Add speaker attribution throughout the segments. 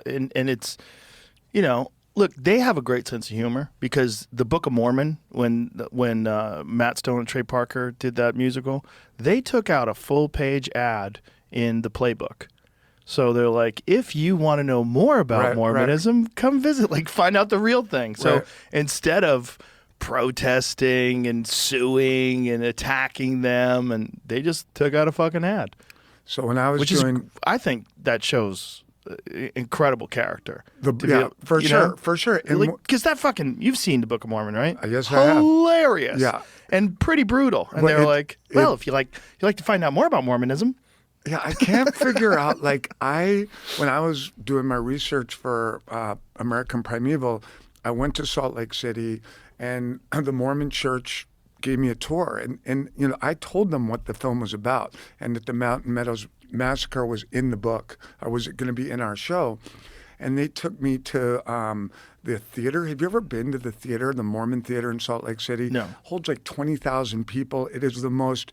Speaker 1: And it's, look, they have a great sense of humor because the Book of Mormon, when Matt Stone and Trey Parker did that musical, they took out a full-page ad in the playbook. So they're like, if you want to know more about Mormonism, come visit, find out the real thing. So instead of protesting and suing and attacking them, and they just took out a fucking ad.
Speaker 2: So when I was
Speaker 1: I think that shows incredible character.
Speaker 2: For sure.
Speaker 1: Because you've seen the Book of Mormon, right?
Speaker 2: Yes, I have.
Speaker 1: Hilarious.
Speaker 2: Yeah.
Speaker 1: And pretty brutal. And they're like, if you like to find out more about Mormonism.
Speaker 2: Yeah, I can't figure out, when I was doing my research for American Primeval, I went to Salt Lake City, and the Mormon Church gave me a tour. And I told them what the film was about and that the Mountain Meadows Massacre was in the book, or was it going to be in our show. And they took me to the theater. Have you ever been to the theater, the Mormon Theater in Salt Lake City?
Speaker 1: No.
Speaker 2: Holds 20,000 people. It is the most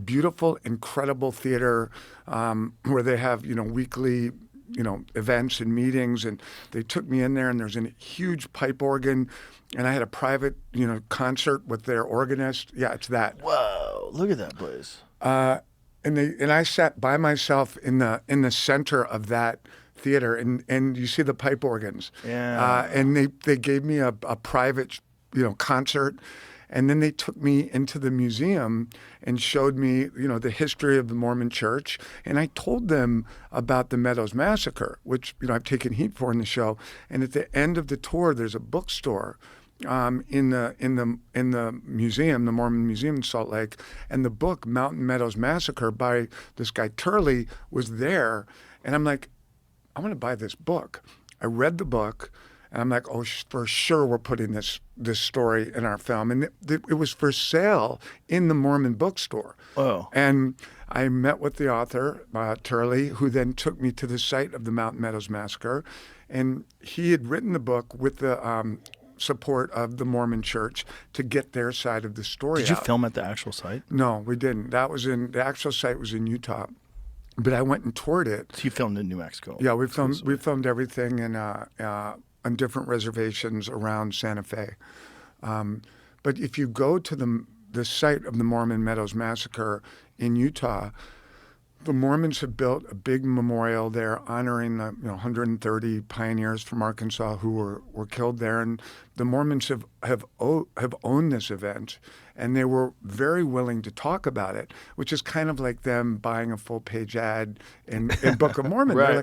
Speaker 2: beautiful, incredible theater where they have, weekly, events and meetings. And they took me in there, and there's a huge pipe organ, and I had a private, concert with their organist. Yeah, it's that.
Speaker 1: Whoa! Look at that place.
Speaker 2: And I sat by myself in the center of that theater, and you see the pipe organs.
Speaker 1: Yeah.
Speaker 2: And they gave me a private, concert. And then they took me into the museum and showed me, the history of the Mormon Church. And I told them about the Meadows Massacre, which, I've taken heat for in the show. And at the end of the tour, there's a bookstore in the museum, the Mormon Museum in Salt Lake. And the book, Mountain Meadows Massacre, by this guy Turley, was there. And I'm like, I'm going to buy this book. I read the book. And I'm like, oh, for sure we're putting this story in our film. And it was for sale in the Mormon bookstore.
Speaker 1: Oh.
Speaker 2: And I met with the author, Turley, who then took me to the site of the Mountain Meadows Massacre. And he had written the book with the support of the Mormon Church to get their side of the story
Speaker 1: Did you
Speaker 2: out.
Speaker 1: film at the actual site?
Speaker 2: No, we didn't. The actual site was in Utah. But I went and toured it.
Speaker 1: So you filmed in New Mexico?
Speaker 2: Yeah, we filmed everything in on different reservations around Santa Fe. But if you go to the site of the Mormon Meadows Massacre in Utah, the Mormons have built a big memorial there honoring the 130 pioneers from Arkansas who were killed there. And the Mormons have owned this event, and they were very willing to talk about it, which is kind of like them buying a full-page ad in Book of Mormon.
Speaker 1: Right.
Speaker 2: They're like,